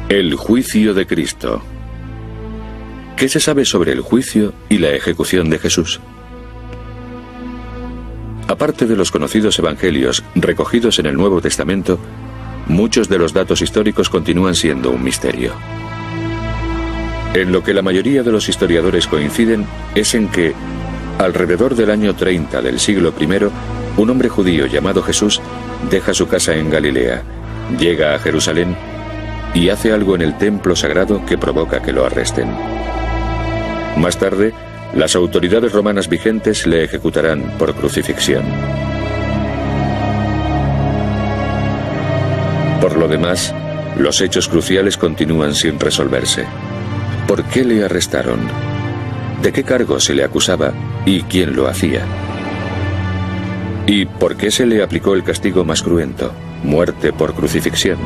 El juicio de Cristo. ¿Qué se sabe sobre el juicio y la ejecución de Jesús? Aparte de los conocidos evangelios recogidos en el Nuevo Testamento, muchos de los datos históricos continúan siendo un misterio. En lo que la mayoría de los historiadores coinciden es en que, alrededor del año 30 del siglo I, un hombre judío llamado Jesús deja su casa en Galilea, llega a Jerusalén y hace algo en el templo sagrado que provoca que lo arresten. Más tarde, las autoridades romanas vigentes le ejecutarán por crucifixión. Por lo demás, los hechos cruciales continúan sin resolverse. ¿Por qué le arrestaron? ¿De qué cargo se le acusaba y quién lo hacía? ¿Y por qué se le aplicó el castigo más cruento, muerte por crucifixión?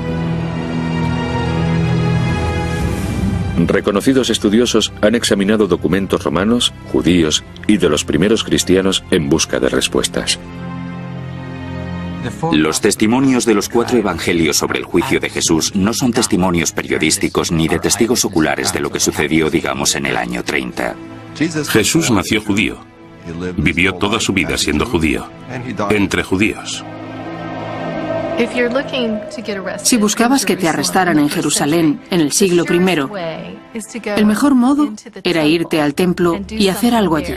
Reconocidos estudiosos han examinado documentos romanos, judíos y de los primeros cristianos en busca de respuestas. Los testimonios de los 4 evangelios sobre el juicio de Jesús no son testimonios periodísticos ni de testigos oculares de lo que sucedió, digamos, en el año 30. Jesús nació judío. Vivió toda su vida siendo judío, entre judíos. Si buscabas que te arrestaran en Jerusalén en el siglo I, el mejor modo era irte al templo y hacer algo allí.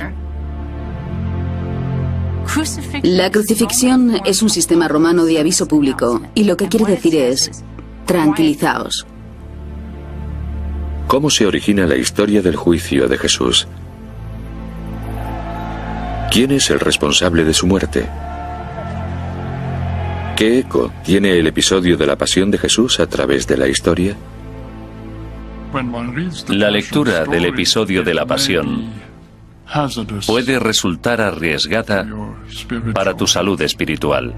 La crucifixión es un sistema romano de aviso público y lo que quiere decir es: tranquilizaos. ¿Cómo se origina la historia del juicio de Jesús? ¿Quién es el responsable de su muerte? ¿Qué eco tiene el episodio de la pasión de Jesús a través de la historia? La lectura del episodio de la pasión puede resultar arriesgada para tu salud espiritual.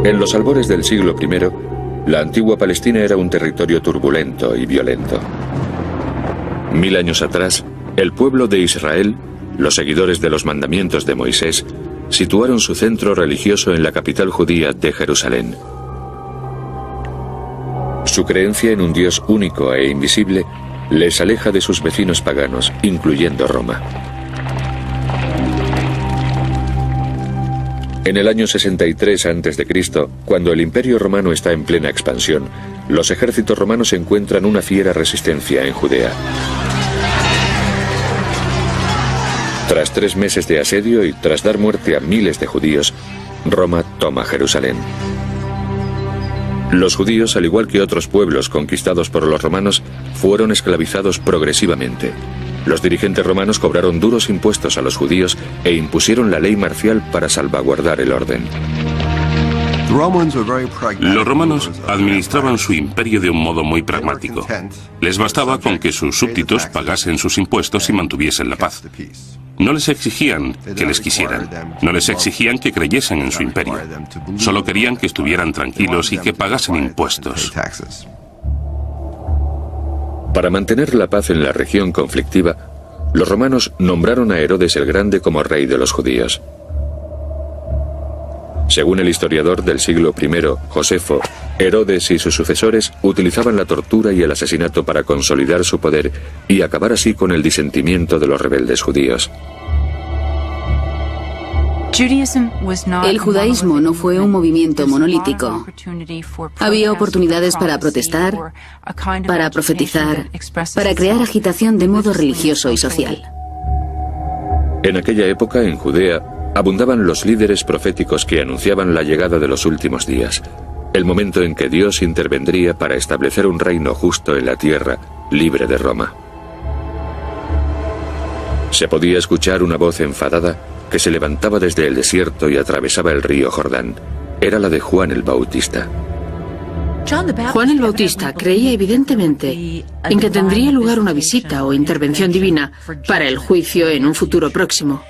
En los albores del siglo I, la antigua Palestina era un territorio turbulento y violento. 1000 años atrás, el pueblo de Israel, los seguidores de los mandamientos de Moisés, situaron su centro religioso en la capital judía de Jerusalén. Su creencia en un Dios único e invisible les aleja de sus vecinos paganos, incluyendo Roma. En el año 63 a.C., cuando el Imperio Romano está en plena expansión, los ejércitos romanos encuentran una fiera resistencia en Judea. Tras 3 meses de asedio y tras dar muerte a miles de judíos, Roma toma Jerusalén. Los judíos, al igual que otros pueblos conquistados por los romanos, fueron esclavizados progresivamente. Los dirigentes romanos cobraron duros impuestos a los judíos e impusieron la ley marcial para salvaguardar el orden. Los romanos administraban su imperio de un modo muy pragmático. Les bastaba con que sus súbditos pagasen sus impuestos y mantuviesen la paz. No les exigían que les quisieran, no les exigían que creyesen en su imperio. Solo querían que estuvieran tranquilos y que pagasen impuestos. Para mantener la paz en la región conflictiva, los romanos nombraron a Herodes el Grande como rey de los judíos. Según el historiador del siglo I, Josefo, Herodes y sus sucesores utilizaban la tortura y el asesinato para consolidar su poder y acabar así con el disentimiento de los rebeldes judíos. El judaísmo no fue un movimiento monolítico. Había oportunidades para protestar, para profetizar, para crear agitación de modo religioso y social. En aquella época, en Judea, abundaban los líderes proféticos que anunciaban la llegada de los últimos días, el momento en que Dios intervendría para establecer un reino justo en la tierra, libre de Roma. Se podía escuchar una voz enfadada que se levantaba desde el desierto y atravesaba el río Jordán. Era la de Juan el Bautista. Juan el Bautista creía evidentemente en que tendría lugar una visita o intervención divina para el juicio en un futuro próximo.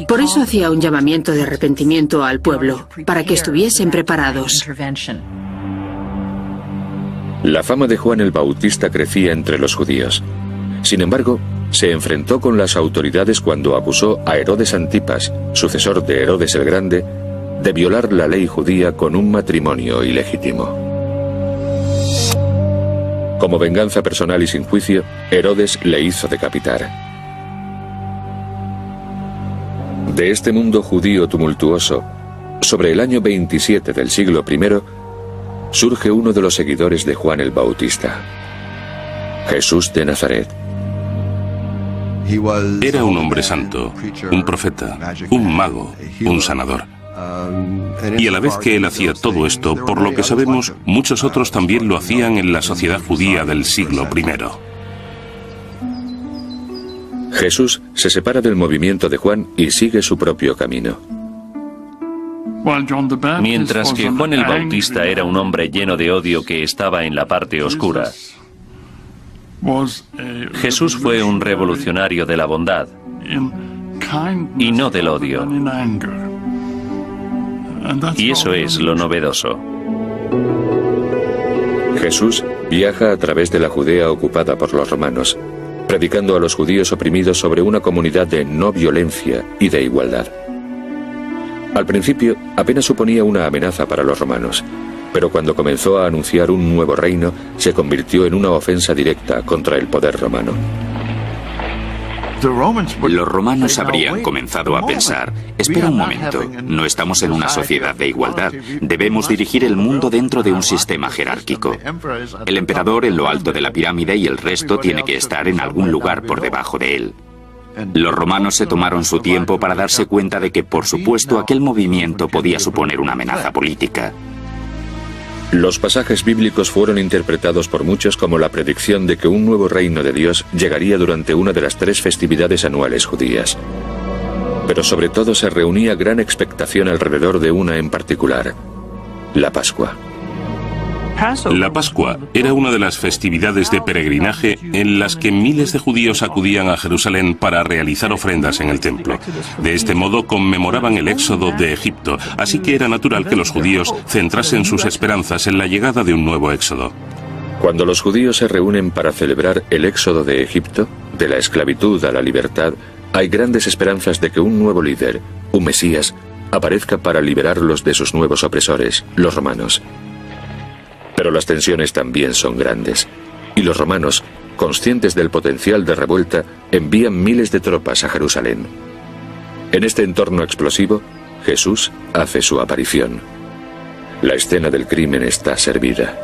Por eso hacía un llamamiento de arrepentimiento al pueblo, para que estuviesen preparados. La fama de Juan el Bautista crecía entre los judíos. Sin embargo, se enfrentó con las autoridades cuando acusó a Herodes Antipas, sucesor de Herodes el Grande, de violar la ley judía con un matrimonio ilegítimo. Como venganza personal y sin juicio, Herodes le hizo decapitar. De este mundo judío tumultuoso, sobre el año 27 del siglo I, surge uno de los seguidores de Juan el Bautista, Jesús de Nazaret. Era un hombre santo, un profeta, un mago, un sanador. Y a la vez que él hacía todo esto, por lo que sabemos, muchos otros también lo hacían en la sociedad judía del siglo I. Jesús se separa del movimiento de Juan y sigue su propio camino. Mientras que Juan el Bautista era un hombre lleno de odio que estaba en la parte oscura, Jesús fue un revolucionario de la bondad y no del odio. Y eso es lo novedoso. Jesús viaja a través de la Judea ocupada por los romanos, predicando a los judíos oprimidos sobre una comunidad de no violencia y de igualdad. Al principio apenas suponía una amenaza para los romanos, pero cuando comenzó a anunciar un nuevo reino, se convirtió en una ofensa directa contra el poder romano. Los romanos habrían comenzado a pensar: espera un momento, no estamos en una sociedad de igualdad, debemos dirigir el mundo dentro de un sistema jerárquico. El emperador en lo alto de la pirámide y el resto tiene que estar en algún lugar por debajo de él. Los romanos se tomaron su tiempo para darse cuenta de que, por supuesto, aquel movimiento podía suponer una amenaza política. Los pasajes bíblicos fueron interpretados por muchos como la predicción de que un nuevo reino de Dios llegaría durante una de las 3 festividades anuales judías. Pero sobre todo se reunía gran expectación alrededor de una en particular, la Pascua. La Pascua era una de las festividades de peregrinaje en las que miles de judíos acudían a Jerusalén para realizar ofrendas en el templo. De este modo conmemoraban el éxodo de Egipto, así que era natural que los judíos centrasen sus esperanzas en la llegada de un nuevo éxodo. Cuando los judíos se reúnen para celebrar el éxodo de Egipto, de la esclavitud a la libertad, hay grandes esperanzas de que un nuevo líder, un Mesías, aparezca para liberarlos de sus nuevos opresores, los romanos. Pero las tensiones también son grandes, y los romanos, conscientes del potencial de revuelta, envían miles de tropas a Jerusalén. En este entorno explosivo, Jesús hace su aparición. La escena del crimen está servida.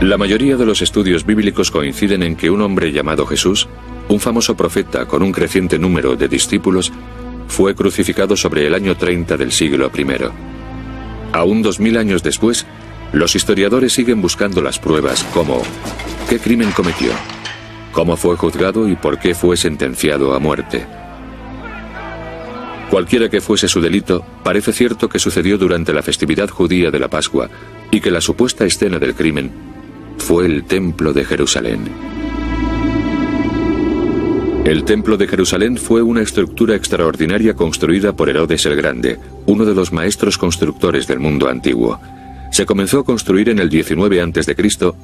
La mayoría de los estudios bíblicos coinciden en que un hombre llamado Jesús, un famoso profeta con un creciente número de discípulos, fue crucificado sobre el año 30 del siglo I. Aún 2000 años después, los historiadores siguen buscando las pruebas como ¿qué crimen cometió? ¿Cómo fue juzgado y por qué fue sentenciado a muerte? Cualquiera que fuese su delito, parece cierto que sucedió durante la festividad judía de la Pascua y que la supuesta escena del crimen fue el Templo de Jerusalén. El Templo de Jerusalén fue una estructura extraordinaria construida por Herodes el Grande, uno de los maestros constructores del mundo antiguo. Se comenzó a construir en el 19 a.C.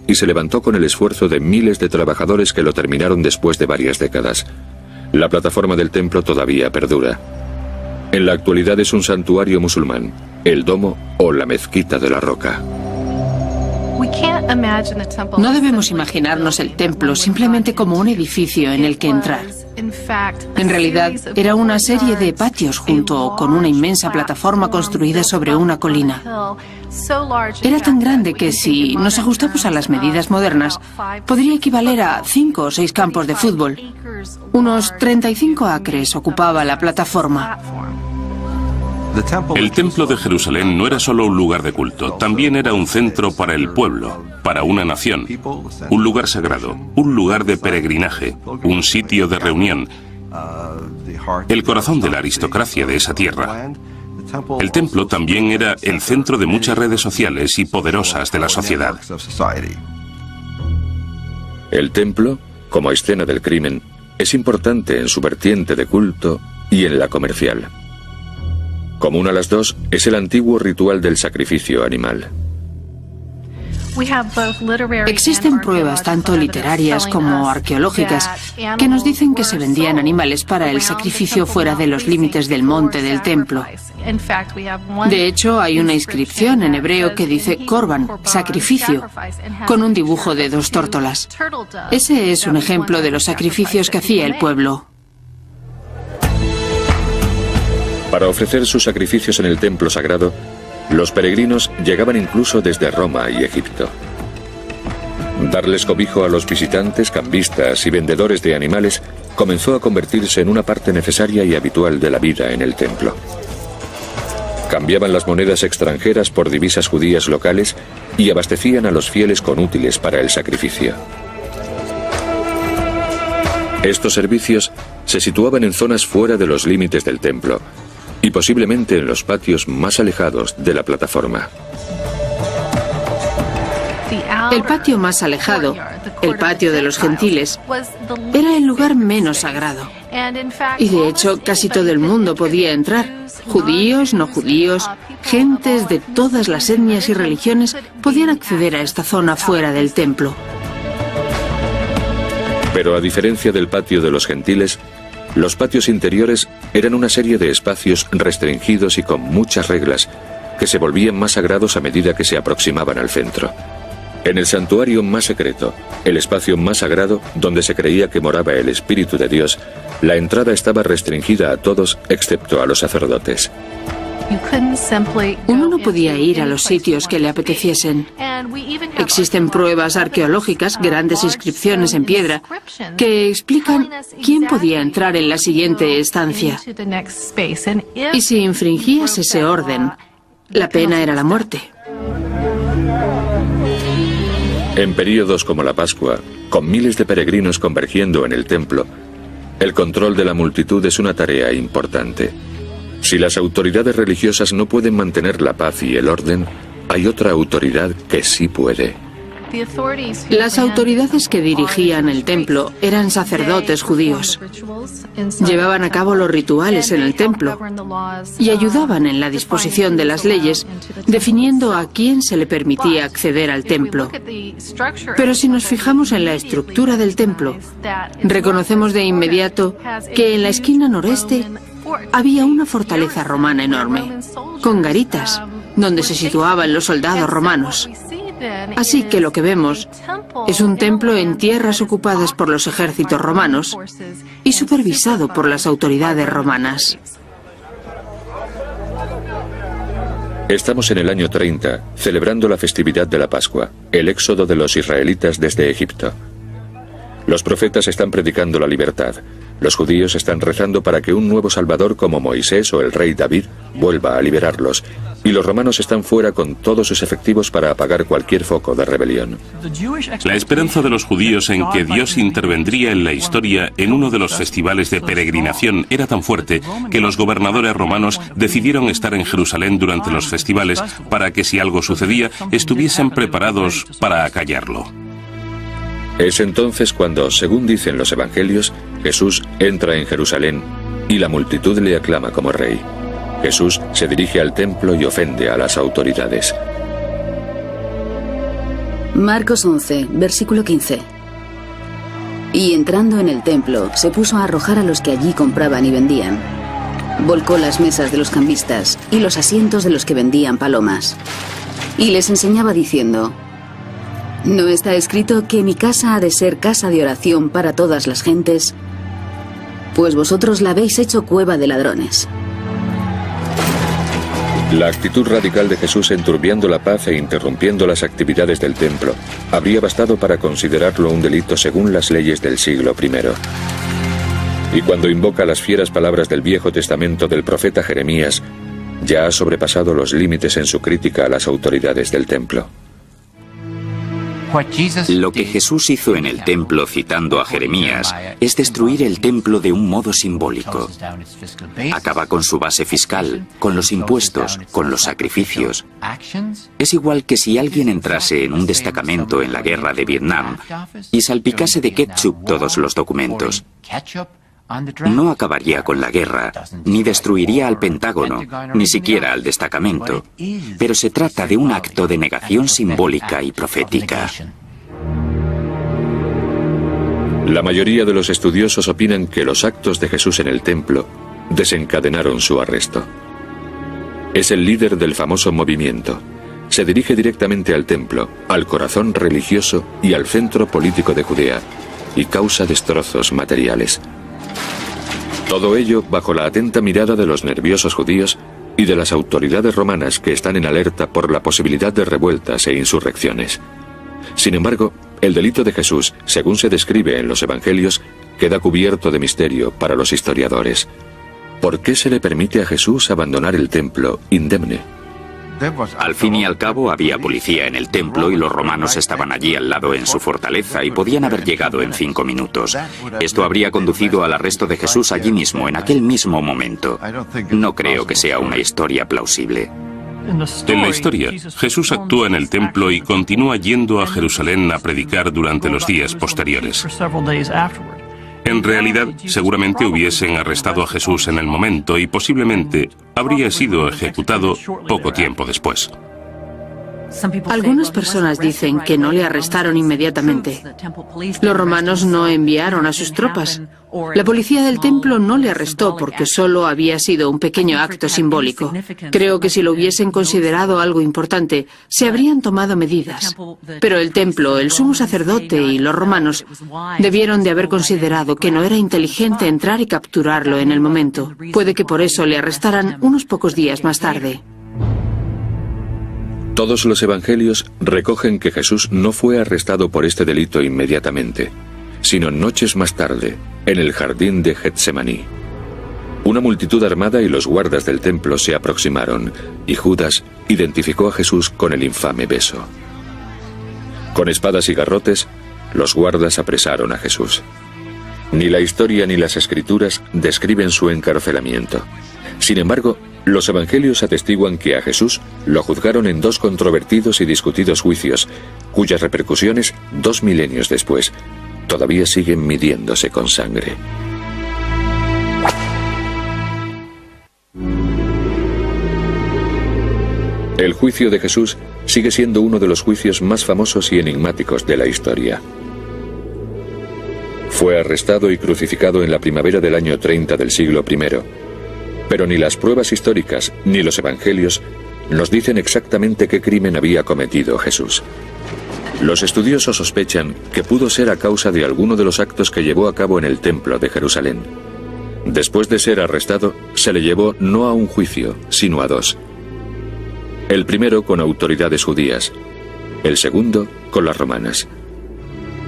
y se levantó con el esfuerzo de miles de trabajadores que lo terminaron después de varias décadas. La plataforma del templo todavía perdura. En la actualidad es un santuario musulmán, el Domo o la Mezquita de la Roca. No debemos imaginarnos el templo simplemente como un edificio en el que entrar. En realidad, era una serie de patios junto con una inmensa plataforma construida sobre una colina. Era tan grande que, si nos ajustamos a las medidas modernas, podría equivaler a 5 o 6 campos de fútbol. Unos 35 acres ocupaba la plataforma. El Templo de Jerusalén no era solo un lugar de culto, también era un centro para el pueblo, para una nación, un lugar sagrado, un lugar de peregrinaje, un sitio de reunión, el corazón de la aristocracia de esa tierra. El templo también era el centro de muchas redes sociales y poderosas de la sociedad. El templo, como escena del crimen, es importante en su vertiente de culto y en la comercial. Común a las dos es el antiguo ritual del sacrificio animal. Existen pruebas tanto literarias como arqueológicas que nos dicen que se vendían animales para el sacrificio fuera de los límites del monte del templo. De hecho, hay una inscripción en hebreo que dice Korban, sacrificio, con un dibujo de 2 tórtolas. Ese es un ejemplo de los sacrificios que hacía el pueblo. Para ofrecer sus sacrificios en el templo sagrado, los peregrinos llegaban incluso desde Roma y Egipto. Darles cobijo a los visitantes, cambistas y vendedores de animales comenzó a convertirse en una parte necesaria y habitual de la vida en el templo. Cambiaban las monedas extranjeras por divisas judías locales y abastecían a los fieles con útiles para el sacrificio. Estos servicios se situaban en zonas fuera de los límites del templo y posiblemente en los patios más alejados de la plataforma. El patio más alejado, el patio de los gentiles, era el lugar menos sagrado. Y de hecho, casi todo el mundo podía entrar. Judíos, no judíos, gentes de todas las etnias y religiones podían acceder a esta zona fuera del templo. Pero a diferencia del patio de los gentiles, los patios interiores eran una serie de espacios restringidos y con muchas reglas, que se volvían más sagrados a medida que se aproximaban al centro. En el santuario más secreto, el espacio más sagrado donde se creía que moraba el Espíritu de Dios, la entrada estaba restringida a todos excepto a los sacerdotes. Uno no podía ir a los sitios que le apeteciesen. Existen pruebas arqueológicas, grandes inscripciones en piedra, que explican quién podía entrar en la siguiente estancia. Y si infringías ese orden, la pena era la muerte. En períodos como la Pascua, con miles de peregrinos convergiendo en el templo, el control de la multitud es una tarea importante. Si las autoridades religiosas no pueden mantener la paz y el orden, hay otra autoridad que sí puede. Las autoridades que dirigían el templo eran sacerdotes judíos. Llevaban a cabo los rituales en el templo y ayudaban en la disposición de las leyes, definiendo a quién se le permitía acceder al templo. Pero si nos fijamos en la estructura del templo, reconocemos de inmediato que en la esquina noreste había una fortaleza romana enorme, con garitas, donde se situaban los soldados romanos. Así que lo que vemos es un templo en tierras ocupadas por los ejércitos romanos y supervisado por las autoridades romanas. Estamos en el año 30, celebrando la festividad de la Pascua, el éxodo de los israelitas desde Egipto. Los profetas están predicando la libertad. Los judíos están rezando para que un nuevo Salvador como Moisés o el rey David vuelva a liberarlos, y los romanos están fuera con todos sus efectivos para apagar cualquier foco de rebelión. La esperanza de los judíos en que Dios intervendría en la historia en uno de los festivales de peregrinación era tan fuerte que los gobernadores romanos decidieron estar en Jerusalén durante los festivales para que si algo sucedía estuviesen preparados para acallarlo. Es entonces cuando, según dicen los evangelios, Jesús entra en Jerusalén y la multitud le aclama como rey. Jesús se dirige al templo y ofende a las autoridades. Marcos 11, versículo 15. Y entrando en el templo, se puso a arrojar a los que allí compraban y vendían. Volcó las mesas de los cambistas y los asientos de los que vendían palomas. Y les enseñaba diciendo: ¿no está escrito que mi casa ha de ser casa de oración para todas las gentes? Pues vosotros la habéis hecho cueva de ladrones. La actitud radical de Jesús enturbiando la paz e interrumpiendo las actividades del templo habría bastado para considerarlo un delito según las leyes del siglo I. Y cuando invoca las fieras palabras del Viejo Testamento del profeta Jeremías, ya ha sobrepasado los límites en su crítica a las autoridades del templo. Lo que Jesús hizo en el templo, citando a Jeremías, es destruir el templo de un modo simbólico. Acaba con su base fiscal, con los impuestos, con los sacrificios. Es igual que si alguien entrase en un destacamento en la guerra de Vietnam y salpicase de ketchup todos los documentos. No acabaría con la guerra, ni destruiría al Pentágono, ni siquiera al destacamento, pero se trata de un acto de negación simbólica y profética. La mayoría de los estudiosos opinan que los actos de Jesús en el templo desencadenaron su arresto. Es el líder del famoso movimiento. Se dirige directamente al templo, al corazón religioso y al centro político de Judea, y causa destrozos materiales. Todo ello bajo la atenta mirada de los nerviosos judíos y de las autoridades romanas que están en alerta por la posibilidad de revueltas e insurrecciones. Sin embargo, el delito de Jesús, según se describe en los evangelios, queda cubierto de misterio para los historiadores. ¿Por qué se le permite a Jesús abandonar el templo indemne? Al fin y al cabo había policía en el templo y los romanos estaban allí al lado en su fortaleza y podían haber llegado en 5 minutos. Esto habría conducido al arresto de Jesús allí mismo, en aquel mismo momento. No creo que sea una historia plausible. En la historia, Jesús actúa en el templo y continúa yendo a Jerusalén a predicar durante los días posteriores. En realidad, seguramente hubiesen arrestado a Jesús en el momento y posiblemente habría sido ejecutado poco tiempo después. Algunas personas dicen que no le arrestaron inmediatamente. Los romanos no enviaron a sus tropas. La policía del templo no le arrestó porque solo había sido un pequeño acto simbólico. Creo que si lo hubiesen considerado algo importante, se habrían tomado medidas. Pero el templo, el sumo sacerdote y los romanos debieron de haber considerado que no era inteligente entrar y capturarlo en el momento. Puede que por eso le arrestaran unos pocos días más tarde. Todos los evangelios recogen que Jesús no fue arrestado por este delito inmediatamente, sino noches más tarde, en el jardín de Getsemaní. Una multitud armada y los guardas del templo se aproximaron, y Judas identificó a Jesús con el infame beso. Con espadas y garrotes, los guardas apresaron a Jesús. Ni la historia ni las escrituras describen su encarcelamiento. Sin embargo, los evangelios atestiguan que a Jesús lo juzgaron en 2 controvertidos y discutidos juicios, cuyas repercusiones, 2 milenios después, todavía siguen midiéndose con sangre. El juicio de Jesús sigue siendo uno de los juicios más famosos y enigmáticos de la historia. Fue arrestado y crucificado en la primavera del año 30 del siglo I. Pero ni las pruebas históricas ni los evangelios nos dicen exactamente qué crimen había cometido Jesús. Los estudiosos sospechan que pudo ser a causa de alguno de los actos que llevó a cabo en el templo de Jerusalén. Después de ser arrestado, se le llevó no a un juicio, sino a 2. El primero con autoridades judías, el segundo con las romanas.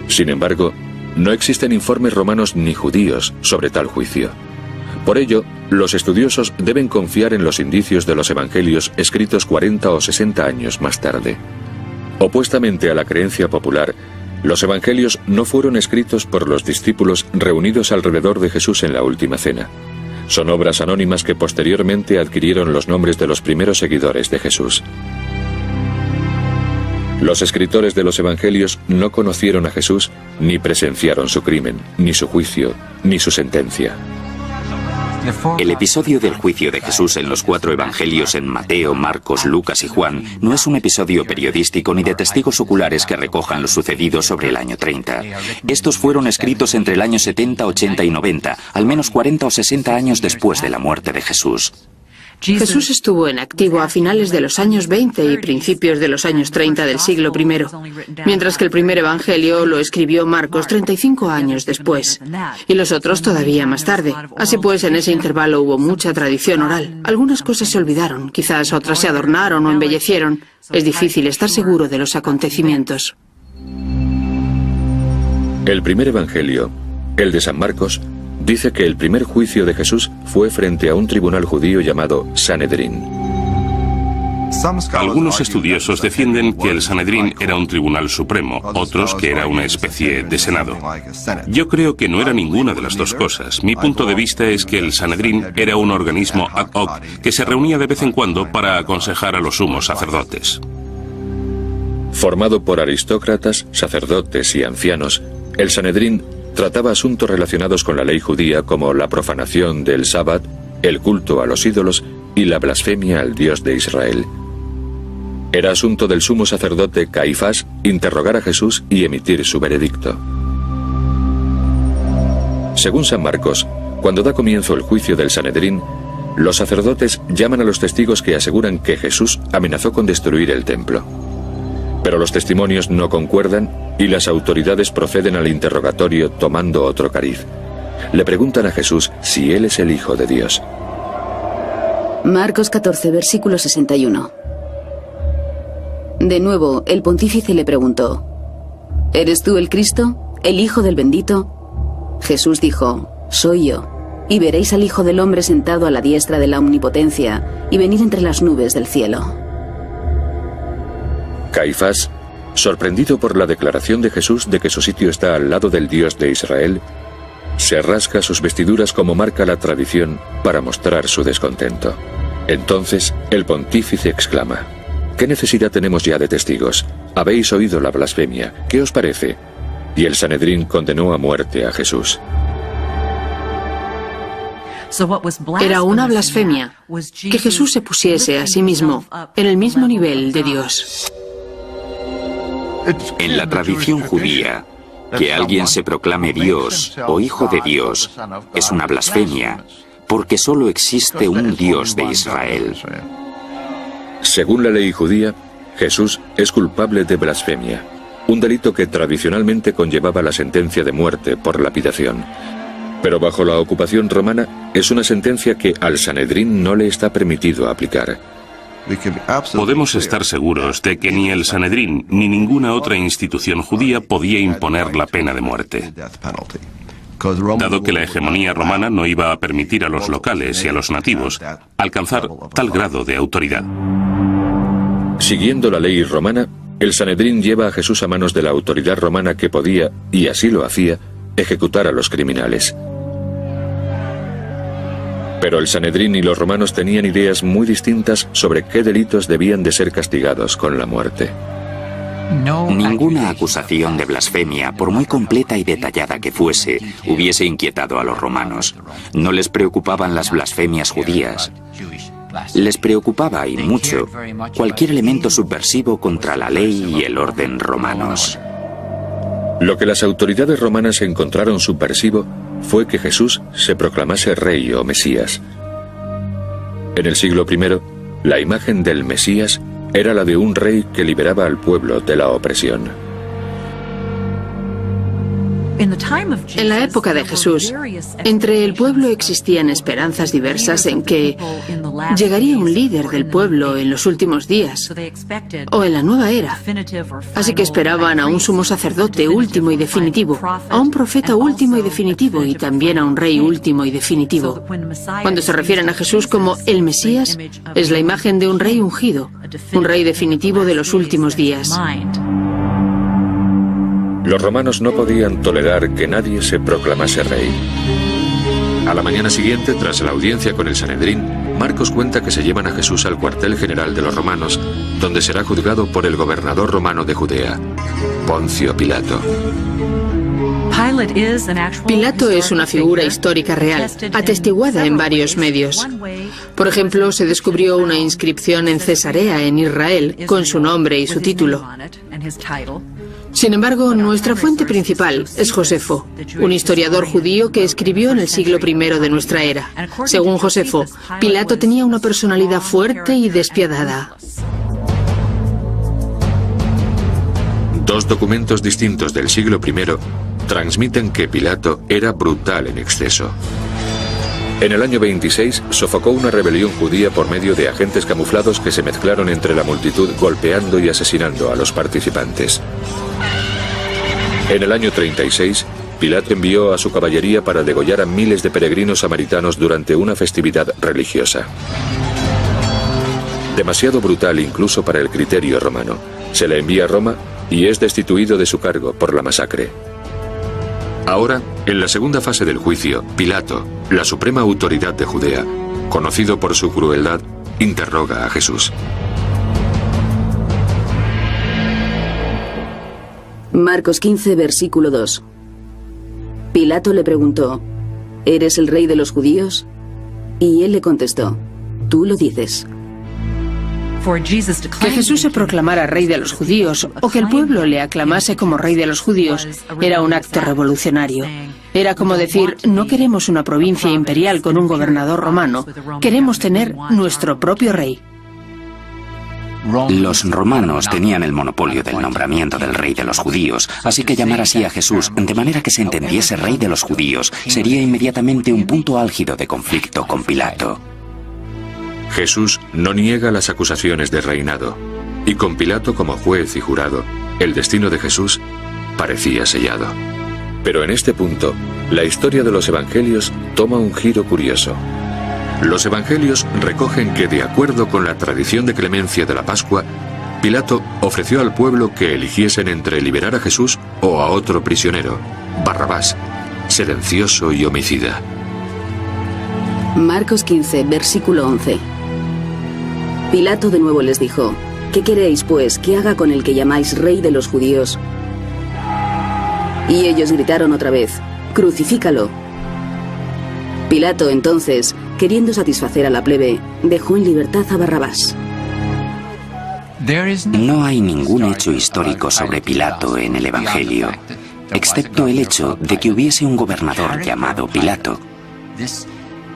Sin embargo, no existen informes romanos ni judíos sobre tal juicio. Por ello, los estudiosos deben confiar en los indicios de los evangelios escritos 40 o 60 años más tarde. Opuestamente a la creencia popular, los evangelios no fueron escritos por los discípulos reunidos alrededor de Jesús en la última cena. Son obras anónimas que posteriormente adquirieron los nombres de los primeros seguidores de Jesús. Los escritores de los evangelios no conocieron a Jesús ni presenciaron su crimen, ni su juicio, ni su sentencia. El episodio del juicio de Jesús en los 4 evangelios en Mateo, Marcos, Lucas y Juan no es un episodio periodístico ni de testigos oculares que recojan lo sucedido sobre el año 30. Estos fueron escritos entre el año 70, 80 y 90, al menos 40 o 60 años después de la muerte de Jesús. Jesús estuvo en activo a finales de los años 20 y principios de los años 30 del siglo I, mientras que el primer evangelio lo escribió Marcos 35 años después, y los otros todavía más tarde. Así pues, en ese intervalo hubo mucha tradición oral. Algunas cosas se olvidaron, quizás otras se adornaron o embellecieron. Es difícil estar seguro de los acontecimientos. El primer evangelio, el de San Marcos, dice que el primer juicio de Jesús fue frente a un tribunal judío llamado Sanedrín. Algunos estudiosos defienden que el Sanedrín era un tribunal supremo, otros que era una especie de senado. Yo creo que no era ninguna de las dos cosas. Mi punto de vista es que el Sanedrín era un organismo ad hoc que se reunía de vez en cuando para aconsejar a los sumos sacerdotes. Formado por aristócratas, sacerdotes y ancianos, el Sanedrín trataba asuntos relacionados con la ley judía como la profanación del sábado, el culto a los ídolos y la blasfemia al Dios de Israel. Era asunto del sumo sacerdote Caifás interrogar a Jesús y emitir su veredicto. Según San Marcos, cuando da comienzo el juicio del Sanedrín, los sacerdotes llaman a los testigos que aseguran que Jesús amenazó con destruir el templo. Pero los testimonios no concuerdan y las autoridades proceden al interrogatorio tomando otro cariz. Le preguntan a Jesús si él es el Hijo de Dios. Marcos 14, versículo 61. De nuevo, el pontífice le preguntó: ¿Eres tú el Cristo, el Hijo del Bendito? Jesús dijo: Soy yo. Y veréis al Hijo del Hombre sentado a la diestra de la Omnipotencia y venir entre las nubes del cielo. Caifás, sorprendido por la declaración de Jesús de que su sitio está al lado del Dios de Israel, se rasga sus vestiduras como marca la tradición para mostrar su descontento. Entonces el pontífice exclama: ¿Qué necesidad tenemos ya de testigos? Habéis oído la blasfemia. ¿Qué os parece? Y el Sanedrín condenó a muerte a Jesús. Era una blasfemia que Jesús se pusiese a sí mismo en el mismo nivel de Dios. En la tradición judía, que alguien se proclame Dios o Hijo de Dios es una blasfemia, porque solo existe un Dios de Israel. Según la ley judía, Jesús es culpable de blasfemia, un delito que tradicionalmente conllevaba la sentencia de muerte por lapidación. Pero bajo la ocupación romana es una sentencia que al Sanedrín no le está permitido aplicar. Podemos estar seguros de que ni el Sanedrín ni ninguna otra institución judía podía imponer la pena de muerte, dado que la hegemonía romana no iba a permitir a los locales y a los nativos alcanzar tal grado de autoridad. Siguiendo la ley romana, el Sanedrín lleva a Jesús a manos de la autoridad romana que podía, y así lo hacía, ejecutar a los criminales. Pero el Sanedrín y los romanos tenían ideas muy distintas sobre qué delitos debían de ser castigados con la muerte. Ninguna acusación de blasfemia, por muy completa y detallada que fuese, hubiese inquietado a los romanos. No les preocupaban las blasfemias judías. Les preocupaba, y mucho, cualquier elemento subversivo contra la ley y el orden romanos. Lo que las autoridades romanas encontraron subversivo fue que Jesús se proclamase rey o Mesías. En el siglo I, la imagen del Mesías era la de un rey que liberaba al pueblo de la opresión. En la época de Jesús, entre el pueblo existían esperanzas diversas en que llegaría un líder del pueblo en los últimos días o en la nueva era. Así que esperaban a un sumo sacerdote último y definitivo, a un profeta último y definitivo y también a un rey último y definitivo. Cuando se refieren a Jesús como el Mesías, es la imagen de un rey ungido, un rey definitivo de los últimos días. Los romanos no podían tolerar que nadie se proclamase rey. A la mañana siguiente, tras la audiencia con el Sanedrín, Marcos cuenta que se llevan a Jesús al cuartel general de los romanos, donde será juzgado por el gobernador romano de Judea, Poncio Pilato. Pilato es una figura histórica real, atestiguada en varios medios. Por ejemplo, se descubrió una inscripción en Cesarea, en Israel, con su nombre y su título. Sin embargo, nuestra fuente principal es Josefo, un historiador judío que escribió en el siglo I de nuestra era. Según Josefo, Pilato tenía una personalidad fuerte y despiadada. Dos documentos distintos del siglo I transmiten que Pilato era brutal en exceso. En el año 26 sofocó una rebelión judía por medio de agentes camuflados que se mezclaron entre la multitud golpeando y asesinando a los participantes. En el año 36, Pilato envió a su caballería para degollar a miles de peregrinos samaritanos durante una festividad religiosa. Demasiado brutal incluso para el criterio romano. Se le envía a Roma y es destituido de su cargo por la masacre. Ahora, en la segunda fase del juicio, Pilato, la suprema autoridad de Judea, conocido por su crueldad, interroga a Jesús. Marcos 15, versículo 2. Pilato le preguntó, ¿eres el rey de los judíos? Y él le contestó, tú lo dices. Que Jesús se proclamara rey de los judíos o que el pueblo le aclamase como rey de los judíos era un acto revolucionario. Era como decir, no queremos una provincia imperial con un gobernador romano, queremos tener nuestro propio rey. Los romanos tenían el monopolio del nombramiento del rey de los judíos, así que llamar así a Jesús, de manera que se entendiese rey de los judíos, sería inmediatamente un punto álgido de conflicto con Pilato. Jesús no niega las acusaciones de reinado, y con Pilato como juez y jurado, el destino de Jesús parecía sellado. Pero en este punto, la historia de los evangelios toma un giro curioso. Los evangelios recogen que, de acuerdo con la tradición de clemencia de la Pascua, Pilato ofreció al pueblo que eligiesen entre liberar a Jesús o a otro prisionero, Barrabás, silencioso y homicida. Marcos 15, versículo 11. Pilato de nuevo les dijo, ¿qué queréis, pues, que haga con el que llamáis rey de los judíos? Y ellos gritaron otra vez, crucifícalo. Pilato, entonces, queriendo satisfacer a la plebe, dejó en libertad a Barrabás. No hay ningún hecho histórico sobre Pilato en el Evangelio, excepto el hecho de que hubiese un gobernador llamado Pilato.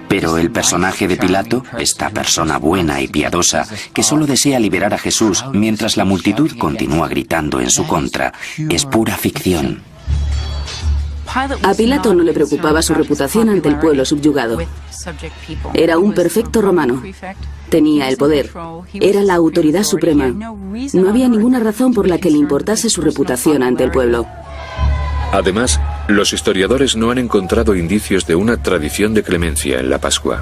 Pero el personaje de Pilato, esta persona buena y piadosa, que solo desea liberar a Jesús mientras la multitud continúa gritando en su contra, es pura ficción. A Pilato no le preocupaba su reputación ante el pueblo subyugado. Era un perfecto romano. Tenía el poder. Era la autoridad suprema. No había ninguna razón por la que le importase su reputación ante el pueblo. Además, los historiadores no han encontrado indicios de una tradición de clemencia en la Pascua.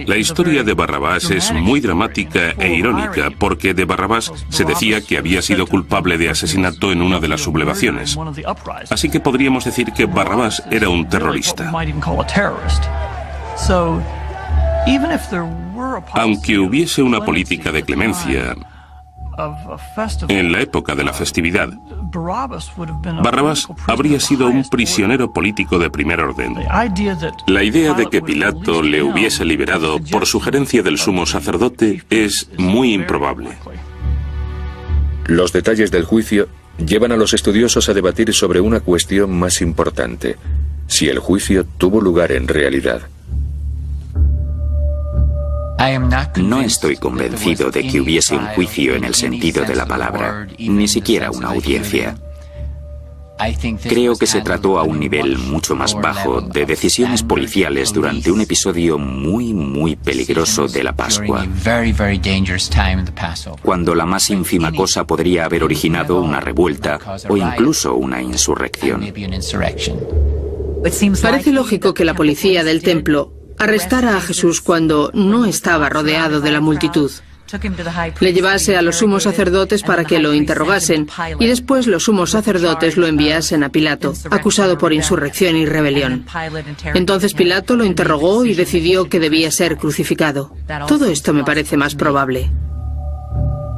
La historia de Barrabás es muy dramática e irónica porque de Barrabás se decía que había sido culpable de asesinato en una de las sublevaciones. Así que podríamos decir que Barrabás era un terrorista. Aunque hubiese una política de clemencia en la época de la festividad, Barrabás habría sido un prisionero político de primer orden. La idea de que Pilato le hubiese liberado por sugerencia del sumo sacerdote es muy improbable. Los detalles del juicio llevan a los estudiosos a debatir sobre una cuestión más importante: si el juicio tuvo lugar en realidad. No estoy convencido de que hubiese un juicio en el sentido de la palabra, ni siquiera una audiencia. Creo que se trató a un nivel mucho más bajo de decisiones policiales durante un episodio muy peligroso de la Pascua, cuando la más ínfima cosa podría haber originado una revuelta o incluso una insurrección. Parece lógico que la policía del templo arrestara a Jesús cuando no estaba rodeado de la multitud. Le llevase a los sumos sacerdotes para que lo interrogasen y después los sumos sacerdotes lo enviasen a Pilato, acusado por insurrección y rebelión. Entonces Pilato lo interrogó y decidió que debía ser crucificado. Todo esto me parece más probable.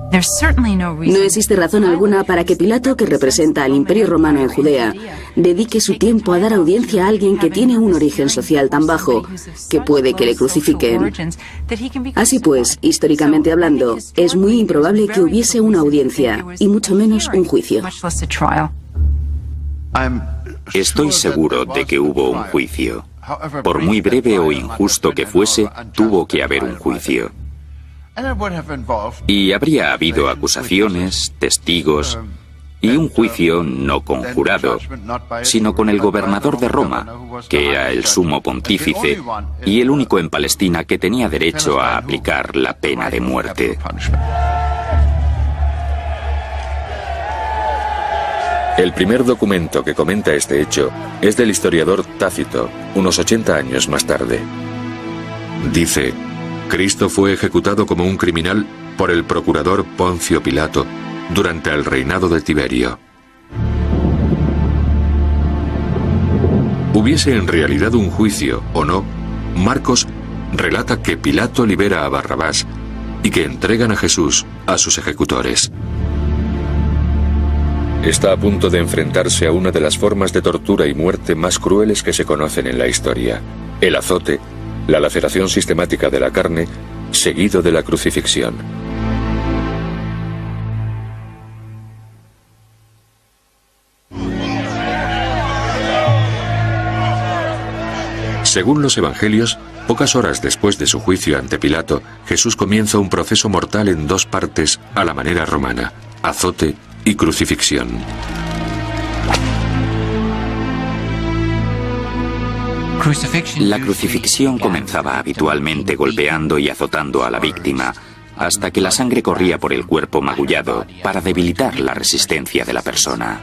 No existe razón alguna para que Pilato, que representa al Imperio Romano en Judea, dedique su tiempo a dar audiencia a alguien que tiene un origen social tan bajo que puede que le crucifiquen. Así pues, históricamente hablando, es muy improbable que hubiese una audiencia, y mucho menos un juicio. Estoy seguro de que hubo un juicio. Por muy breve o injusto que fuese, tuvo que haber un juicio. Y habría habido acusaciones, testigos y un juicio no con jurado, sino con el gobernador de Roma, que era el sumo pontífice y el único en Palestina que tenía derecho a aplicar la pena de muerte. El primer documento que comenta este hecho es del historiador Tácito, unos 80 años más tarde. Dice: Cristo fue ejecutado como un criminal por el procurador Poncio Pilato durante el reinado de Tiberio. Hubiese en realidad un juicio o no, Marcos relata que Pilato libera a Barrabás y que entregan a Jesús a sus ejecutores. está a punto de enfrentarse a una de las formas de tortura y muerte más crueles que se conocen en la historia: el azote, la laceración sistemática de la carne, seguido de la crucifixión. Según los evangelios, pocas horas después de su juicio ante Pilato, Jesús comienza un proceso mortal en dos partes a la manera romana: azote y crucifixión. La crucifixión comenzaba habitualmente golpeando y azotando a la víctima, hasta que la sangre corría por el cuerpo magullado para debilitar la resistencia de la persona.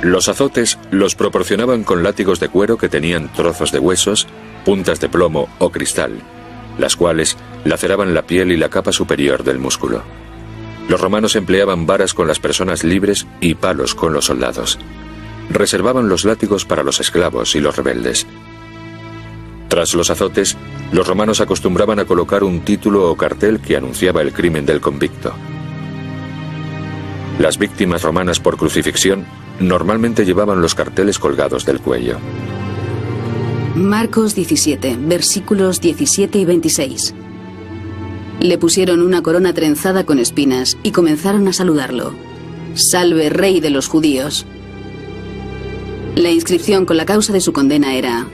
Los azotes los proporcionaban con látigos de cuero que tenían trozos de huesos, puntas de plomo o cristal, las cuales laceraban la piel y la capa superior del músculo. Los romanos empleaban varas con las personas libres y palos con los soldados. Reservaban los látigos para los esclavos y los rebeldes. Tras los azotes, los romanos acostumbraban a colocar un título o cartel que anunciaba el crimen del convicto. Las víctimas romanas por crucifixión normalmente llevaban los carteles colgados del cuello. Marcos 17, versículos 17 y 26. Le pusieron una corona trenzada con espinas y comenzaron a saludarlo. «Salve, Rey de los judíos». La inscripción con la causa de su condena era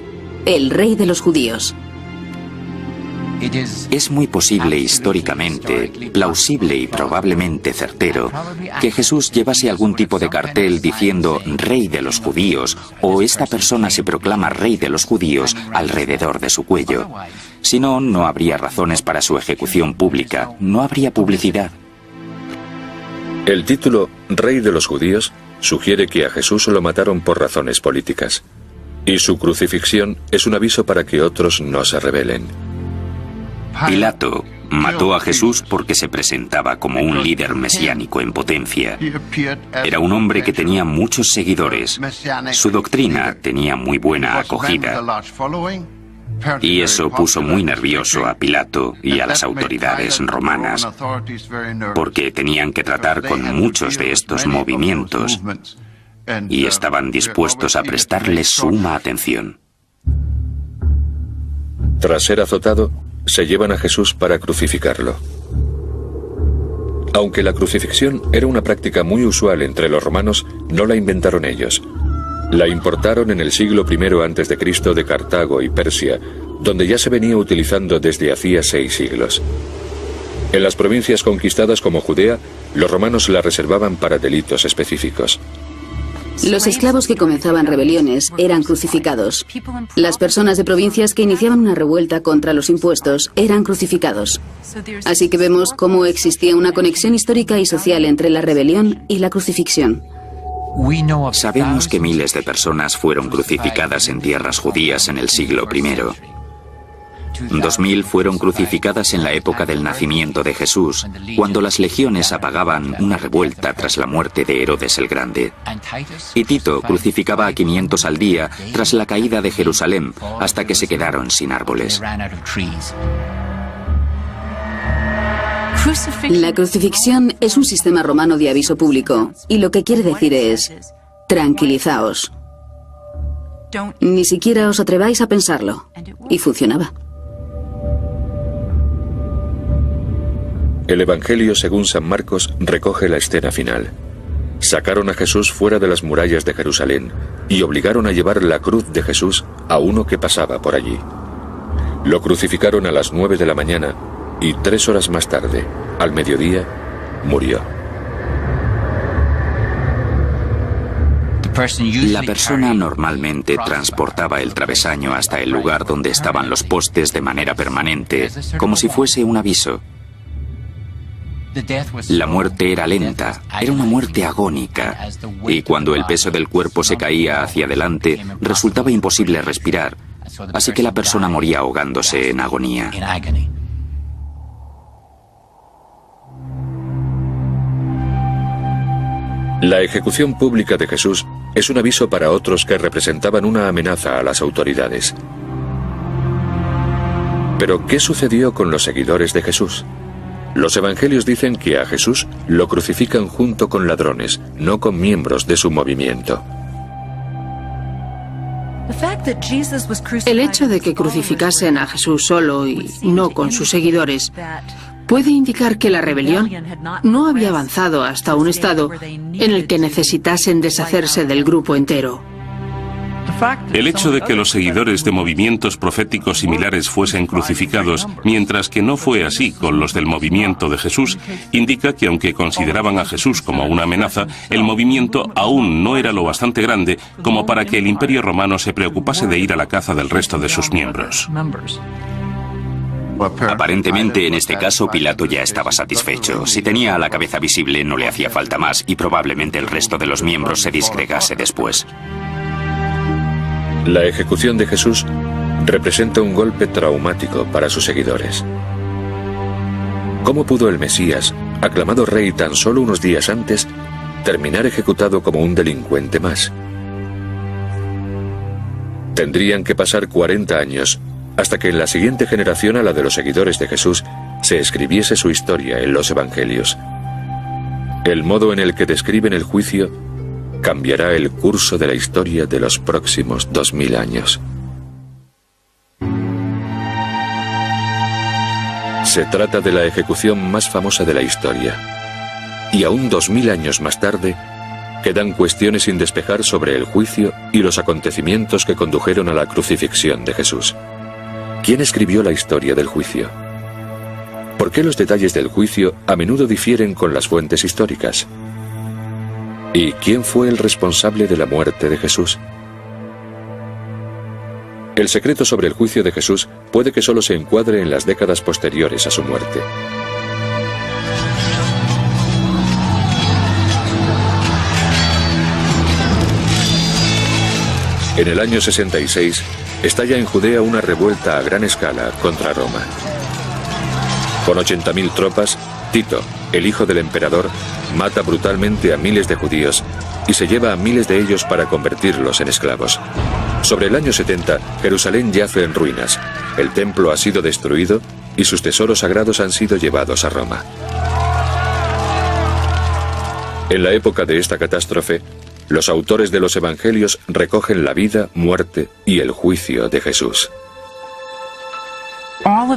«El Rey de los judíos». Es muy posible históricamente, plausible y probablemente certero que Jesús llevase algún tipo de cartel diciendo «Rey de los judíos» o «Esta persona se proclama Rey de los judíos» alrededor de su cuello. Si no, no habría razones para su ejecución pública, no habría publicidad. El título «Rey de los judíos» sugiere que a Jesús lo mataron por razones políticas, y su crucifixión es un aviso para que otros no se rebelen. Pilato mató a Jesús porque se presentaba como un líder mesiánico en potencia. Era un hombre que tenía muchos seguidores. Su doctrina tenía muy buena acogida. Y eso puso muy nervioso a Pilato y a las autoridades romanas, porque tenían que tratar con muchos de estos movimientos y estaban dispuestos a prestarles suma atención. Tras ser azotado, se llevan a Jesús para crucificarlo. Aunque la crucifixión era una práctica muy usual entre los romanos, no la inventaron ellos. La importaron en el siglo I a.C. de Cartago y Persia, donde ya se venía utilizando desde hacía 6 siglos. En las provincias conquistadas como Judea, los romanos la reservaban para delitos específicos. Los esclavos que comenzaban rebeliones eran crucificados. Las personas de provincias que iniciaban una revuelta contra los impuestos eran crucificados. Así que vemos cómo existía una conexión histórica y social entre la rebelión y la crucifixión. Sabemos que miles de personas fueron crucificadas en tierras judías en el siglo I. 2000 fueron crucificadas en la época del nacimiento de Jesús, cuando las legiones apagaban una revuelta tras la muerte de Herodes el Grande. Y Tito crucificaba a 500 al día tras la caída de Jerusalén, hasta que se quedaron sin árboles. La crucifixión es un sistema romano de aviso público, y lo que quiere decir es: tranquilizaos. Ni siquiera os atreváis a pensarlo. Y funcionaba. El Evangelio según San Marcos recoge la escena final. Sacaron a Jesús fuera de las murallas de Jerusalén y obligaron a llevar la cruz de Jesús a uno que pasaba por allí. Lo crucificaron a las 9 de la mañana y 3 horas más tarde, al mediodía, murió. La persona normalmente transportaba el travesaño hasta el lugar donde estaban los postes de manera permanente, como si fuese un aviso. La muerte era lenta, era una muerte agónica, y cuando el peso del cuerpo se caía hacia adelante, resultaba imposible respirar, así que la persona moría ahogándose en agonía. La ejecución pública de Jesús es un aviso para otros que representaban una amenaza a las autoridades. Pero, ¿qué sucedió con los seguidores de Jesús? Los evangelios dicen que a Jesús lo crucifican junto con ladrones, no con miembros de su movimiento. El hecho de que crucificasen a Jesús solo y no con sus seguidores puede indicar que la rebelión no había avanzado hasta un estado en el que necesitasen deshacerse del grupo entero. El hecho de que los seguidores de movimientos proféticos similares fuesen crucificados, mientras que no fue así con los del movimiento de Jesús, indica que aunque consideraban a Jesús como una amenaza, el movimiento aún no era lo bastante grande como para que el Imperio Romano se preocupase de ir a la caza del resto de sus miembros. Aparentemente, en este caso, Pilato ya estaba satisfecho. Si tenía a la cabeza visible, no le hacía falta más, y probablemente el resto de los miembros se disgregase después. La ejecución de Jesús representa un golpe traumático para sus seguidores. ¿Cómo pudo el Mesías, aclamado rey tan solo unos días antes, terminar ejecutado como un delincuente más? Tendrían que pasar 40 años hasta que en la siguiente generación a la de los seguidores de Jesús se escribiese su historia en los evangelios. El modo en el que describen el juicio cambiará el curso de la historia de los próximos 2000 años. Se trata de la ejecución más famosa de la historia. Y aún 2000 años más tarde, quedan cuestiones sin despejar sobre el juicio y los acontecimientos que condujeron a la crucifixión de Jesús. ¿Quién escribió la historia del juicio? ¿Por qué los detalles del juicio a menudo difieren con las fuentes históricas? ¿Y quién fue el responsable de la muerte de Jesús? El secreto sobre el juicio de Jesús puede que solo se encuadre en las décadas posteriores a su muerte. En el año 66, estalla en Judea una revuelta a gran escala contra Roma. Con 80.000 tropas, Tito, el hijo del emperador, mata brutalmente a miles de judíos y se lleva a miles de ellos para convertirlos en esclavos. Sobre el año 70, Jerusalén yace en ruinas, el templo ha sido destruido y sus tesoros sagrados han sido llevados a Roma. En la época de esta catástrofe, los autores de los evangelios recogen la vida, muerte y el juicio de Jesús.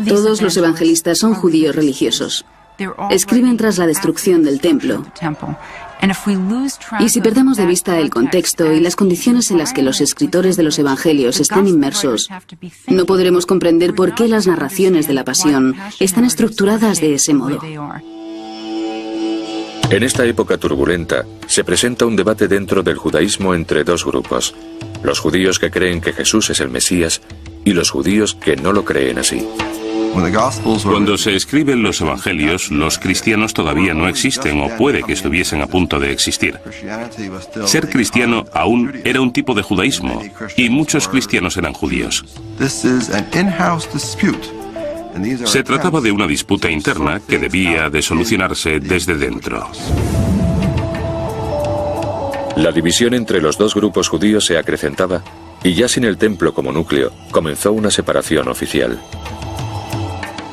Todos los evangelistas son judíos religiosos. Escriben tras la destrucción del templo. Y si perdemos de vista el contexto y las condiciones en las que los escritores de los evangelios están inmersos, no podremos comprender por qué las narraciones de la pasión están estructuradas de ese modo. En esta época turbulenta, se presenta un debate dentro del judaísmo entre dos grupos: los judíos que creen que Jesús es el Mesías y los judíos que no lo creen así. Cuando se escriben los evangelios, los cristianos todavía no existen o puede que estuviesen a punto de existir. Ser cristiano aún era un tipo de judaísmo y muchos cristianos eran judíos. Se trataba de una disputa interna que debía de solucionarse desde dentro. La división entre los dos grupos judíos se acrecentaba y ya sin el templo como núcleo, comenzó una separación oficial.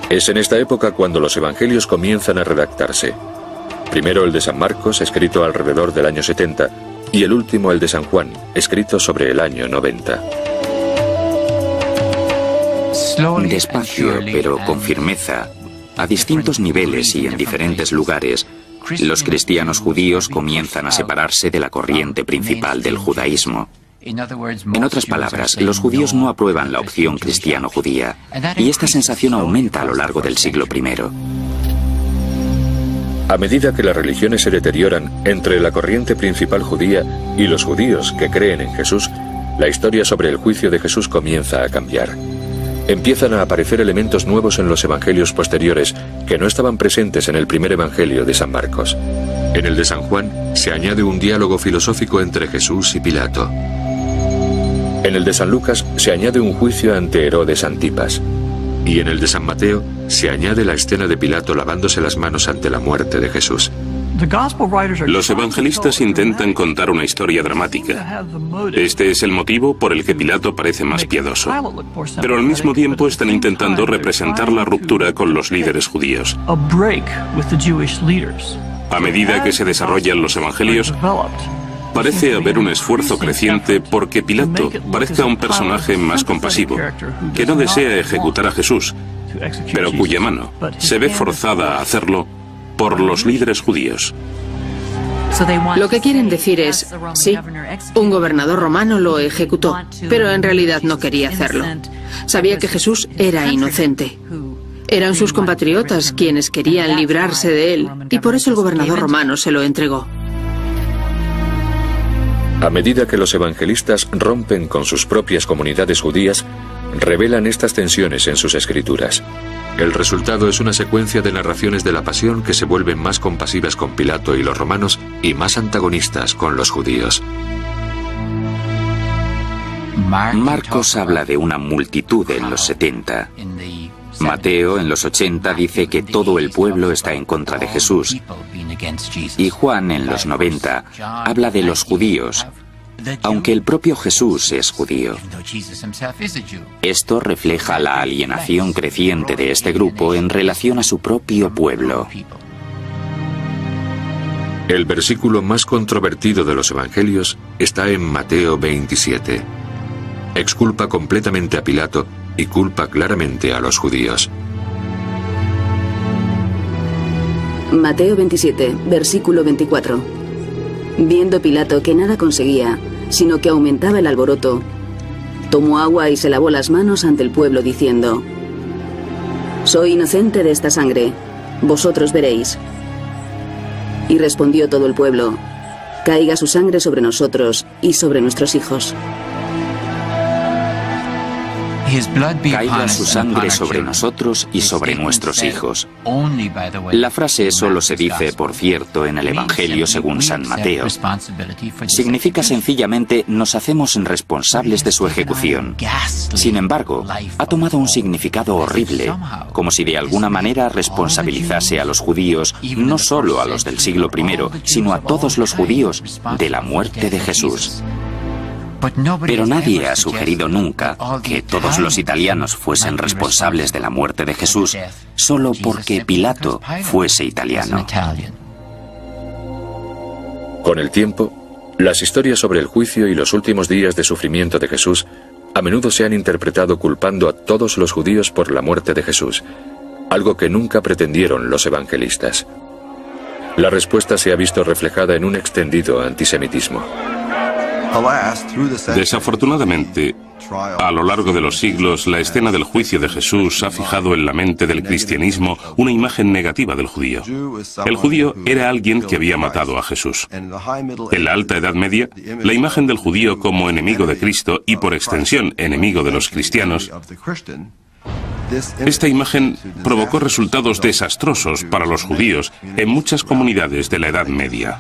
Es en esta época cuando los evangelios comienzan a redactarse. Primero el de San Marcos, escrito alrededor del año 70, y el último el de San Juan, escrito sobre el año 90. Despacio, pero con firmeza, a distintos niveles y en diferentes lugares, los cristianos judíos comienzan a separarse de la corriente principal del judaísmo. En otras palabras, los judíos no aprueban la opción cristiano-judía, y esta sensación aumenta a lo largo del siglo I. A medida que las religiones se deterioran entre la corriente principal judía y los judíos que creen en Jesús, la historia sobre el juicio de Jesús comienza a cambiar. Empiezan a aparecer elementos nuevos en los evangelios posteriores que no estaban presentes en el primer evangelio de San Marcos. En el de San Juan se añade un diálogo filosófico entre Jesús y Pilato. En el de San Lucas se añade un juicio ante Herodes Antipas. Y en el de San Mateo se añade la escena de Pilato lavándose las manos ante la muerte de Jesús. Los evangelistas intentan contar una historia dramática. Este es el motivo por el que Pilato parece más piadoso. Pero al mismo tiempo están intentando representar la ruptura con los líderes judíos. A medida que se desarrollan los evangelios, parece haber un esfuerzo creciente porque Pilato parezca un personaje más compasivo, que no desea ejecutar a Jesús, pero cuya mano se ve forzada a hacerlo por los líderes judíos. Lo que quieren decir es, sí, un gobernador romano lo ejecutó, pero en realidad no quería hacerlo. Sabía que Jesús era inocente. Eran sus compatriotas quienes querían librarse de él, y por eso el gobernador romano se lo entregó. A medida que los evangelistas rompen con sus propias comunidades judías, revelan estas tensiones en sus escrituras. El resultado es una secuencia de narraciones de la pasión que se vuelven más compasivas con Pilato y los romanos y más antagonistas con los judíos. Marcos habla de una multitud en los 70. Mateo en los 80 dice que todo el pueblo está en contra de Jesús. Y Juan en los 90 habla de los judíos, aunque el propio Jesús es judío. Esto refleja la alienación creciente de este grupo en relación a su propio pueblo. El versículo más controvertido de los evangelios está en Mateo 27. Exculpa completamente a Pilato y culpa claramente a los judíos. Mateo 27, versículo 24. Viendo Pilato que nada conseguía, sino que aumentaba el alboroto, tomó agua y se lavó las manos ante el pueblo diciendo: «Soy inocente de esta sangre, vosotros veréis». Y respondió todo el pueblo: «Caiga su sangre sobre nosotros y sobre nuestros hijos». Caiga su sangre sobre nosotros y sobre nuestros hijos. La frase solo se dice, por cierto, en el Evangelio según San Mateo. Significa sencillamente nos hacemos responsables de su ejecución. Sin embargo, ha tomado un significado horrible, como si de alguna manera responsabilizase a los judíos, no solo a los del siglo I, sino a todos los judíos, de la muerte de Jesús. Pero nadie ha sugerido nunca que todos los italianos fuesen responsables de la muerte de Jesús solo porque Pilato fuese italiano. Con el tiempo, las historias sobre el juicio y los últimos días de sufrimiento de Jesús a menudo se han interpretado culpando a todos los judíos por la muerte de Jesús, algo que nunca pretendieron los evangelistas. La respuesta se ha visto reflejada en un extendido antisemitismo. Desafortunadamente, a lo largo de los siglos, la escena del juicio de Jesús ha fijado en la mente del cristianismo una imagen negativa del judío. El judío era alguien que había matado a Jesús. En la Alta Edad Media, la imagen del judío como enemigo de Cristo y por extensión enemigo de los cristianos, esta imagen provocó resultados desastrosos para los judíos en muchas comunidades de la Edad Media.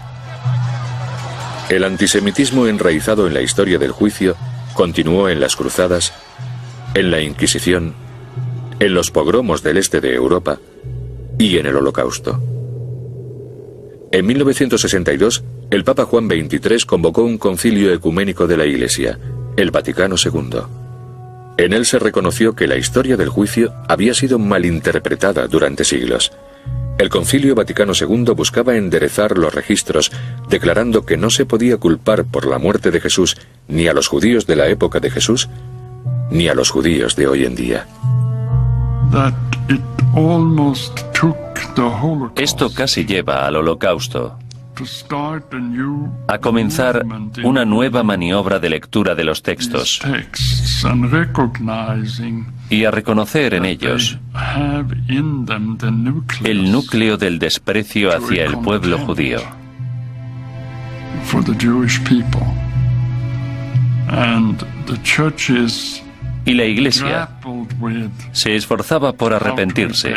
El antisemitismo enraizado en la historia del juicio continuó en las cruzadas, en la Inquisición, en los pogromos del este de Europa y en el Holocausto. En 1962, el Papa Juan XXIII convocó un concilio ecuménico de la Iglesia, el Vaticano II. En él se reconoció que la historia del juicio había sido malinterpretada durante siglos. El Concilio Vaticano II buscaba enderezar los registros, declarando que no se podía culpar por la muerte de Jesús ni a los judíos de la época de Jesús, ni a los judíos de hoy en día. Esto casi lleva al Holocausto, a comenzar una nueva maniobra de lectura de los textos y a reconocer en ellos el núcleo del desprecio hacia el pueblo judío. Y la Iglesia se esforzaba por arrepentirse,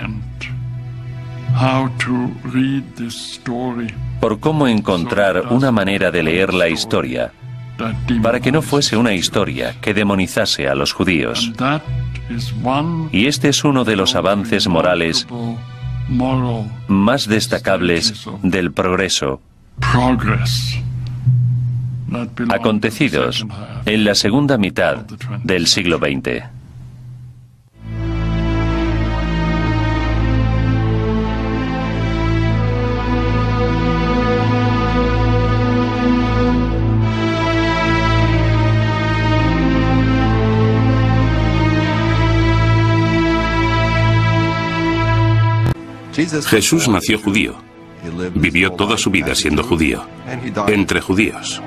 por cómo encontrar una manera de leer la historia para que no fuese una historia que demonizase a los judíos. Y este es uno de los avances morales más destacables del progreso acontecidos en la segunda mitad del siglo XX. Jesús nació judío. Vivió toda su vida siendo judío, entre judíos.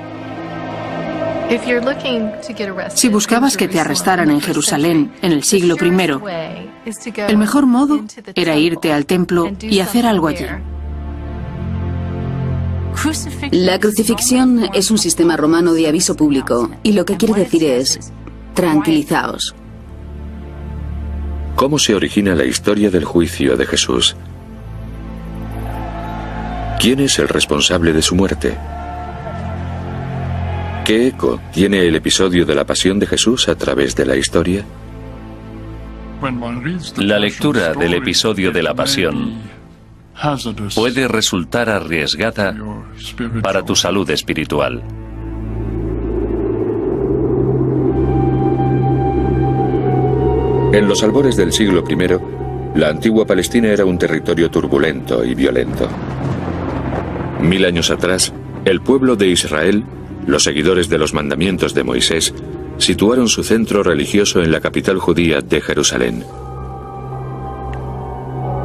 Si buscabas que te arrestaran en Jerusalén en el siglo I, el mejor modo era irte al templo y hacer algo allí. La crucifixión es un sistema romano de aviso público, y lo que quiere decir es: tranquilizaos. ¿Cómo se origina la historia del juicio de Jesús? ¿Quién es el responsable de su muerte? ¿Qué eco tiene el episodio de la pasión de Jesús a través de la historia? La lectura del episodio de la pasión puede resultar arriesgada para tu salud espiritual. En los albores del siglo I, la antigua Palestina era un territorio turbulento y violento. 1000 años atrás, el pueblo de Israel, los seguidores de los mandamientos de Moisés, situaron su centro religioso en la capital judía de Jerusalén.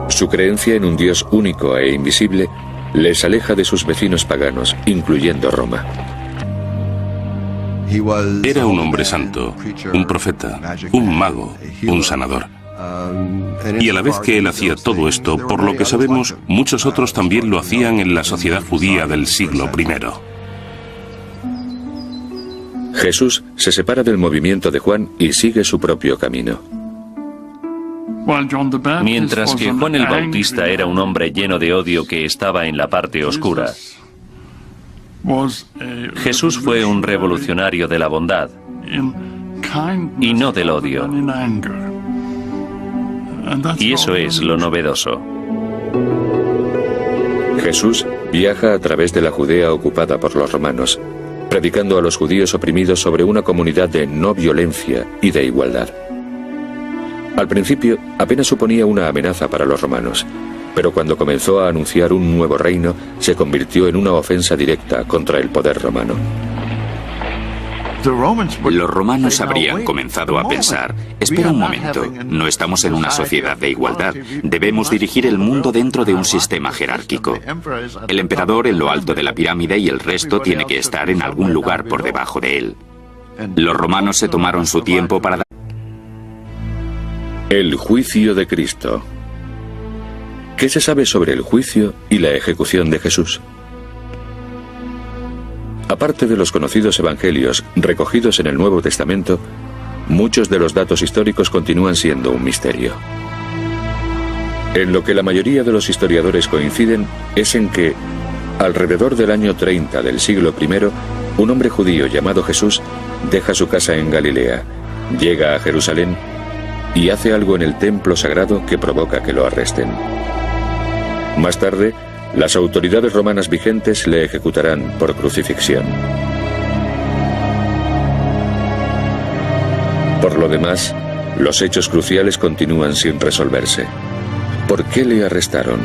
Su creencia en un Dios único e invisible les aleja de sus vecinos paganos, incluyendo Roma. Era un hombre santo, un profeta, un mago, un sanador. Y a la vez que él hacía todo esto, por lo que sabemos, muchos otros también lo hacían en la sociedad judía del siglo I. Jesús se separa del movimiento de Juan y sigue su propio camino. Mientras que Juan el Bautista era un hombre lleno de odio que estaba en la parte oscura, Jesús fue un revolucionario de la bondad y no del odio. Y eso es lo novedoso. Jesús viaja a través de la Judea ocupada por los romanos, predicando a los judíos oprimidos sobre una comunidad de no violencia y de igualdad. Al principio apenas suponía una amenaza para los romanos, pero cuando comenzó a anunciar un nuevo reino, se convirtió en una ofensa directa contra el poder romano. Los romanos habrían comenzado a pensar: espera un momento, no estamos en una sociedad de igualdad, debemos dirigir el mundo dentro de un sistema jerárquico. El emperador en lo alto de la pirámide y el resto tiene que estar en algún lugar por debajo de él. Los romanos se tomaron su tiempo para dar... El juicio de Cristo. ¿Qué se sabe sobre el juicio y la ejecución de Jesús? Aparte de los conocidos evangelios recogidos en el Nuevo Testamento, muchos de los datos históricos continúan siendo un misterio. En lo que la mayoría de los historiadores coinciden es en que, alrededor del año 30 del siglo I, un hombre judío llamado Jesús deja su casa en Galilea, llega a Jerusalén y hace algo en el templo sagrado que provoca que lo arresten. Más tarde, las autoridades romanas vigentes le ejecutarán por crucifixión. Por lo demás, los hechos cruciales continúan sin resolverse. ¿Por qué le arrestaron?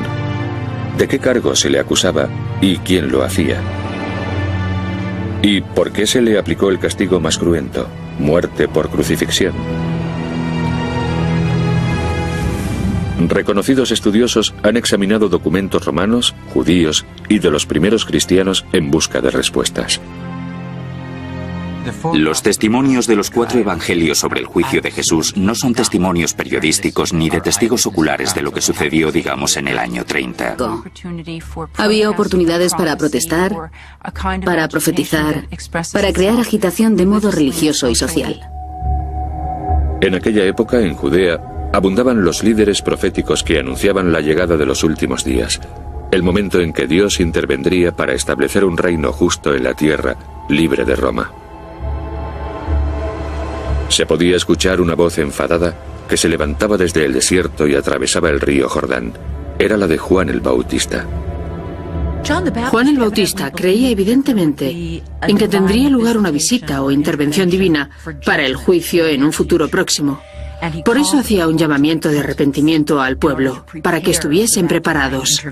¿De qué cargo se le acusaba y quién lo hacía? ¿Y por qué se le aplicó el castigo más cruento, muerte por crucifixión? Reconocidos estudiosos han examinado documentos romanos, judíos y de los primeros cristianos en busca de respuestas. Los testimonios de los 4 evangelios sobre el juicio de Jesús no son testimonios periodísticos ni de testigos oculares de lo que sucedió, digamos, en el año 30. Había oportunidades para protestar, para profetizar, para crear agitación de modo religioso y social. En aquella época, en Judea, abundaban los líderes proféticos que anunciaban la llegada de los últimos días, el momento en que Dios intervendría para establecer un reino justo en la tierra, libre de Roma. Se podía escuchar una voz enfadada que se levantaba desde el desierto y atravesaba el río Jordán. era la de Juan el Bautista. Juan el Bautista creía evidentemente en que tendría lugar una visita o intervención divina para el juicio en un futuro próximo. Por eso hacía un llamamiento de arrepentimiento al pueblo, para que estuviesen preparados.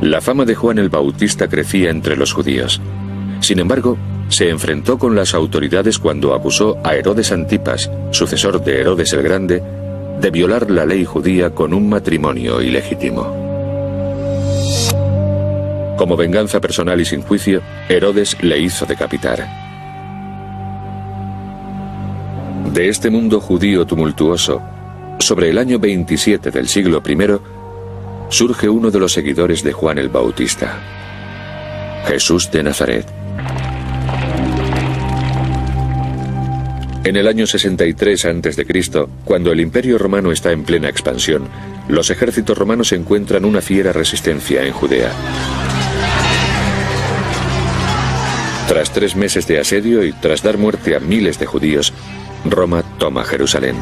La fama de Juan el Bautista crecía entre los judíos. Sin embargo, se enfrentó con las autoridades cuando acusó a Herodes Antipas, sucesor de Herodes el Grande, de violar la ley judía con un matrimonio ilegítimo. Como venganza personal y sin juicio, Herodes le hizo decapitar. De este mundo judío tumultuoso, sobre el año 27 del siglo I, surge uno de los seguidores de Juan el Bautista, Jesús de Nazaret. En el año 63 a.C., cuando el Imperio Romano está en plena expansión, los ejércitos romanos encuentran una fiera resistencia en Judea. Tras 3 meses de asedio y tras dar muerte a miles de judíos, Roma toma Jerusalén.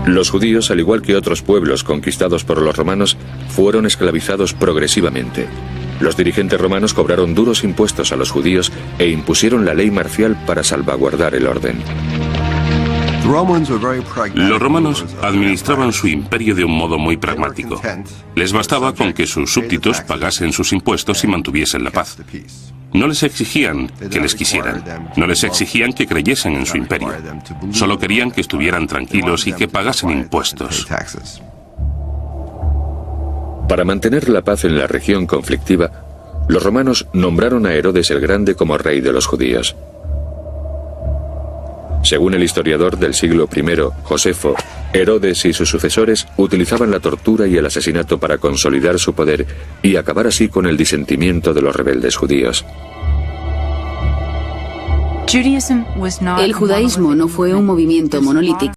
Los judíos, al igual que otros pueblos conquistados por los romanos, fueron esclavizados progresivamente. Los dirigentes romanos cobraron duros impuestos a los judíos e impusieron la ley marcial para salvaguardar el orden. Los romanos administraban su imperio de un modo muy pragmático. Les bastaba con que sus súbditos pagasen sus impuestos y mantuviesen la paz. No les exigían que les quisieran, no les exigían que creyesen en su imperio. Solo querían que estuvieran tranquilos y que pagasen impuestos. Para mantener la paz en la región conflictiva, los romanos nombraron a Herodes el Grande como rey de los judíos. Según el historiador del siglo I, Josefo, Herodes y sus sucesores utilizaban la tortura y el asesinato para consolidar su poder y acabar así con el disentimiento de los rebeldes judíos. El judaísmo no fue un movimiento monolítico.